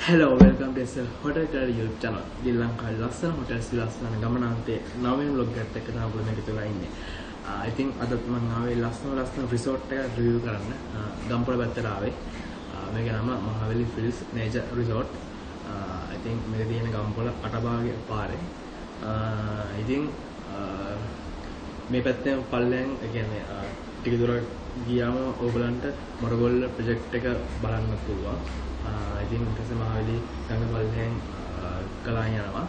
Hello, welcome to the Hotel YouTube channel. Di Lanka ලස්සන hotels ලස්සන ගමනාන්තයේ නවීන vlog එකත් එක්ක තමයි ඔයගොල්ලෝ මේක තුලා ඉන්නේ. I think අද මම ආවේ ලස්සන resort එකක් review කරන්න. ගම්පොළ පැත්තට ආවේ. මේකේ නම Mahaweli frills nature resort. I think මේක තියෙන ගම්පොළ අටභාගයේ පාරේ. I think මේ පැත්තේ පල්ලෙන් ඒ කියන්නේ ටික දුරක් ගියාම ඕගලන්ට මොරගොල්ල ප්‍රොජෙක්ට් එක බලන්න පුළුවන්. I think ඊටසේ Mahaweli ගඟ පල්ලෙන් කලාන් යනවා.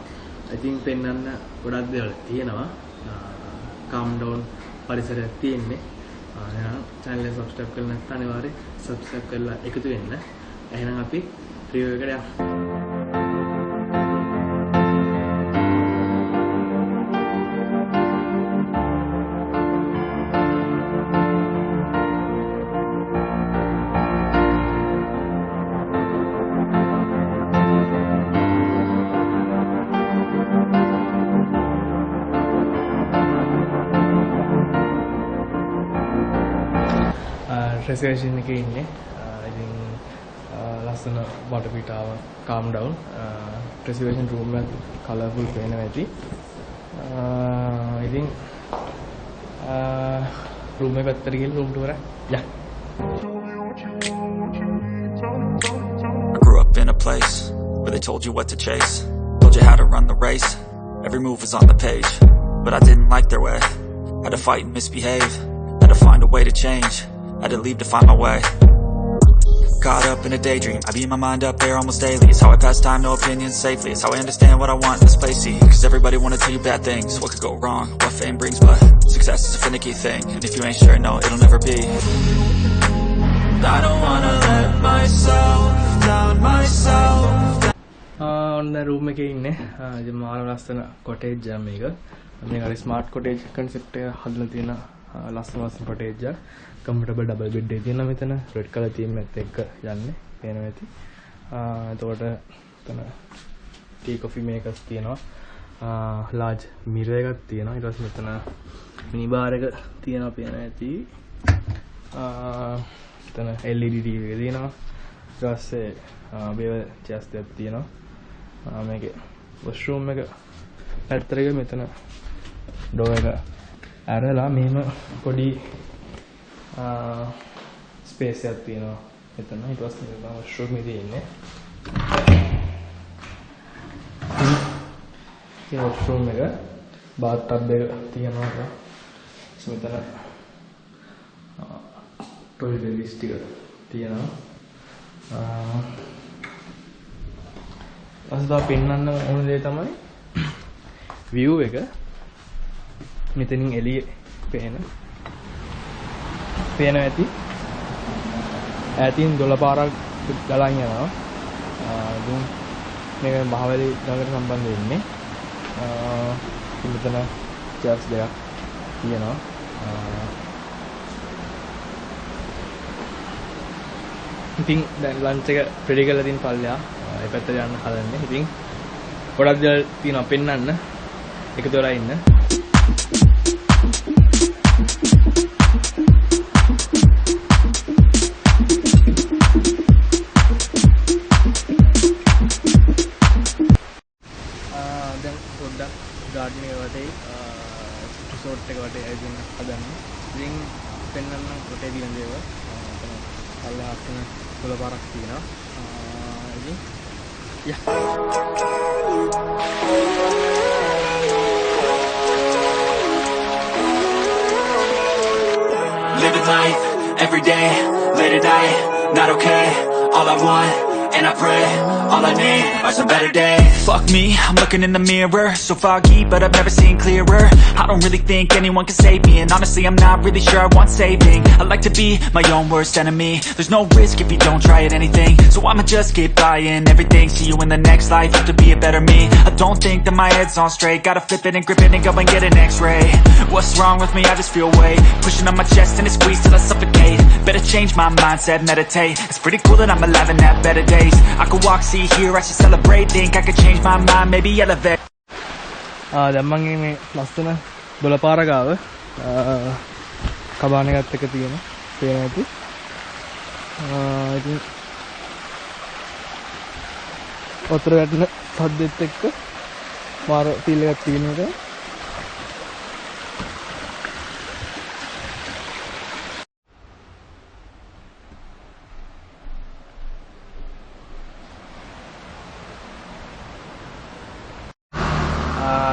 I think පෙන්වන්න ගොඩක් දේවල් තියෙනවා. calm down පරිසරයක් තියෙන්නේ. එහෙනම් channel එක subscribe කරලා නැත්නම් අනිවාර්යෙන් subscribe කරලා එකතු වෙන්න. එහෙනම් අපි review එකට යමු. Reservation එකේ ඉන්නේ. ඉතින් ලස්සන වටපිටාව calm down. Reservation room එක colourful පේනවා ඇති. ඉතින් room එක පැත්තට ගිහින් room tour එක යන්න. I grew up in a place where they told you what to chase, told you how to run the race. Every move was on the page, but I didn't like their way. Had to fight and misbehave, had to find a way to change. Had to leave to find my way. Caught up in a daydream, I beat my mind up there almost daily. It's how I pass time, no opinions safely. It's how I understand what I want in this place, see. Cause everybody wanna tell you bad things, what could go wrong, what fame brings. But success is a finicky thing, and if you ain't sure, no, it'll never be. I don't wanna let myself down, myself down. ඔන්න room එකේ ඉන්නේ. ඉතින් මාන ලස්සන cottage එක මේක. මේක හරි smart cottage concept එක හදලා තියෙන ලස්සන cottage එක. Comfortable double bed එකක් තියෙනවා මෙතන. red color theme එකත් එක්ක යන්නේ. පේනවා ඇති. එතකොට එතන tea coffee makers තියෙනවා. large mirror එකක් තියෙනවා. ඊට පස්සේ මෙතන mini bar එක තියෙනවා පේනවා ඇති. එතන LED TV එක තියෙනවා. ඊට පස්සේ bevel chairs දෙකක් තියෙනවා. මේකේ washroom එක පැත්තට ගිහ මෙතන door එක ඇරලා මෙහෙම පොඩි ස්පේස් එකක් තියෙනවා මෙතන. ඊට පස්සේ මෙතන washroom එකේ ඉන්නේ. මේ washroom එක bath tub එක තියෙනවා. මෙතන toilet ටික තියෙනවා. අසදා පෙන්වන්න ඕන දේ තමයි view එක. මෙතනින් එළිය පේනවා ඇති. ඈතින් දොළ පාරක් ගලන් යනවා. ඉතින් මේක මහවැලි ගඟට සම්බන්ධ වෙන්නේ. මෙතන chairs දෙකක් තියෙනවා. ඉතින් දැන් ලන්ච් එක රෙඩි කරලා තියෙන පල්ලෙහා ඒ පැත්තට යන්න හදන්නේ. ඉතින් ගොඩක් දේවල් තියෙනවා පෙන්වන්න. එකතු වෙලා ඉන්න. garden එක වටේ resort එක වටේ ඇවිදින්න හදන්නේ. ඉතින් පෙන්වන්න කොටේ දින දේව. පල්ලෙහාට තියෙන පොළ පාරක් තියෙනවා. ඉතින් Living life every day, late at night, not okay. All I want, and I pray, all I need are some better days. Fuck me, I'm looking in the mirror, so foggy, but I've never seen clearer. I don't really think anyone can save me, and honestly I'm not really sure I want saving. I like to be my own worst enemy. There's no risk if you don't try at anything, so I'ma just keep buying everything. See you in the next life, have to be a better me. I don't think that my head's on straight, gotta flip it and grip it and go and get an x-ray. What's wrong with me? I just feel weight pushing on my chest and it squeeze till I suffocate. Better change my mindset, meditate. It's pretty cool that I'm alive and have better days. I could walk, see, hear, I should celebrate. Think I could change my mind, maybe elevate. දැන් මම මේ ලස්සන දොළපාර ගාව Cabana එකත් එක තියෙන පේන ඇති. ඉතින් වතුර වැටෙන සද්දෙත් එක්ක මාර ෆීල් එකක් තියෙනවා.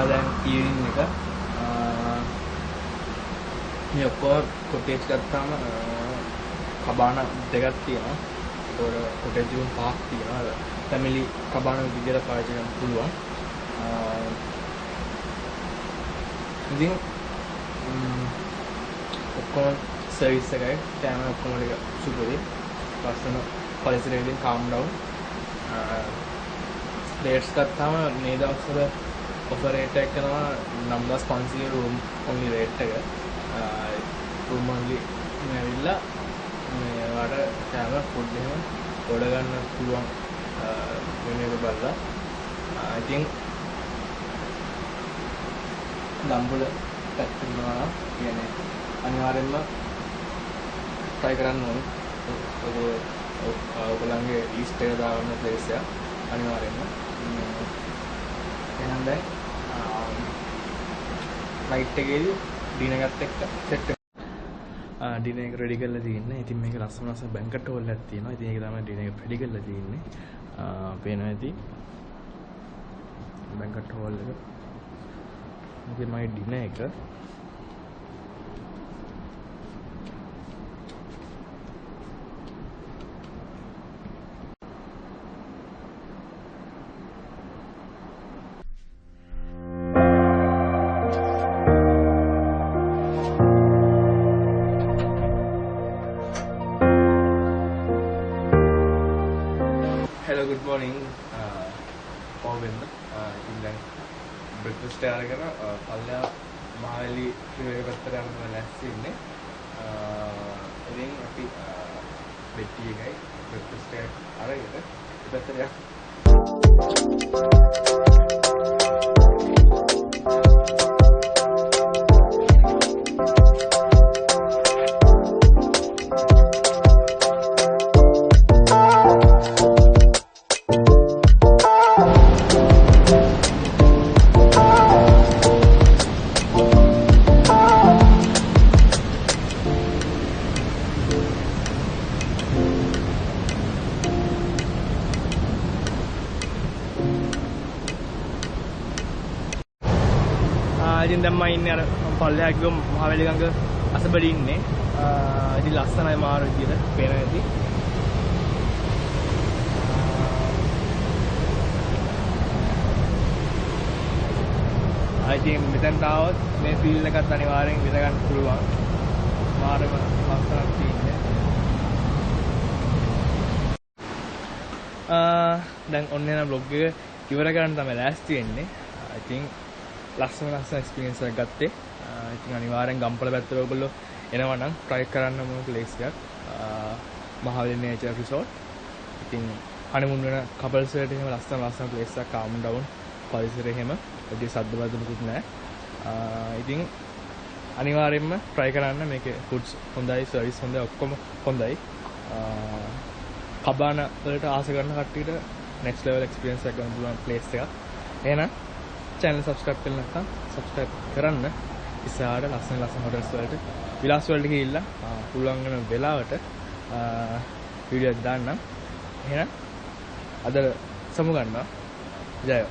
දැන් ඊවිනිං එක මේ ඔක්කොම කොටේජ් ගත්තාම Cabana දෙකක් තියෙනවා. ඒකට කොටේජ් රූම් පහක් තියෙනවා. ෆැමිලි Cabana විදියට පාවිච්චි කරන්න පුළුවන්. ඉතින් ඔක්කොම සර්විස් එකයි කැමරා ඔක්කොම ටික සුපුරුයි. ලස්සන පරිසරයකින් calm down. රේට්ස් ගත්තාම මේ දවස්වල offer rate එක කරනවා 9500 room only rate එක. room only මෙවිලා මේ වල කැමරා food එහෙම order ගන්න පුළුවන් වෙන එක බලලා. I think Gampola පැත්තට යනවා කියන්නේ අනිවාර්යෙන්ම try කරන්න ඕනේ. ඔයගොල්ලන්ගේ list එක දාන්න place එක අනිවාර්යෙන්ම. එහෙනම් දැන් night එකේදී dinner එකත් එක්ක set dinner එක ready කරලා තියෙන්නේ. ඉතින් මේක ලස්සන ලස්සන banquet hall එකක් තියෙනවා. ඉතින් ඒක තමයි dinner එක ready කරලා තියෙන්නේ. පේනවා ඇති banquet hall එක. මේක my dinner එක. Hello, good morning. Owen. Then breakfast aragana palla Mahaweli river පැත්තට යන්න ලැස්ති ඉන්නේ. ඉතින් අපි බෙට්ටි එකයි breakfast එක අරගෙන පැත්තට යන්න. ඉතින් දැන් මම ඉන්නේ අර පල්ලෙහා ගිහම මහවැලි ගඟ අසබඩි ඉන්නේ. ඉතින් ලස්සනයි මාර විදියට පේන ඇති. ඉතින් මෙතෙන්ට ආවොත් මේ ෆීල් එකත් අනිවාර්යෙන් විඳ ගන්න පුළුවන්. මාරම ලස්සනක් තියෙන්නේ. දැන් ඔන්න යන vlog එක ඉවර කරන්න තමයි ලෑස්ති වෙන්නේ. ඉතින් ලස්සන experience එකක් ගත්තේ. ඉතින් අනිවාර්යෙන් Gampola පැත්තට ඔයගොල්ලෝ එනවා නම් try කරන්න ඕන place එකක්. Mahaweli nature resort. ඉතින් honeymoon වෙන couples වලට එහෙම ලස්සන place එකක් calm down පරිසරය එහෙම වැඩි සද්ද බද්ද මුකුත් නැහැ. ඉතින් අනිවාර්යෙන්ම try කරන්න. මේකේ foods හොඳයි, service හොඳයි, ඔක්කොම හොඳයි. Cabana වලට ආස කරන කට්ටියට next level experience එකක් ගන්න පුළුවන් place එකක්. එහෙනම් channel subscribe කරලා නැත්නම් subscribe කරන්න. ඉස්සරහට ලස්සන hotels වලට විලාස් වලට ගිහිල්ලා පුළුවන් වෙන වෙලාවට වීඩියෝ එකක් දාන්නම්. එහෙනම් අද සමු ගන්නවා. ජය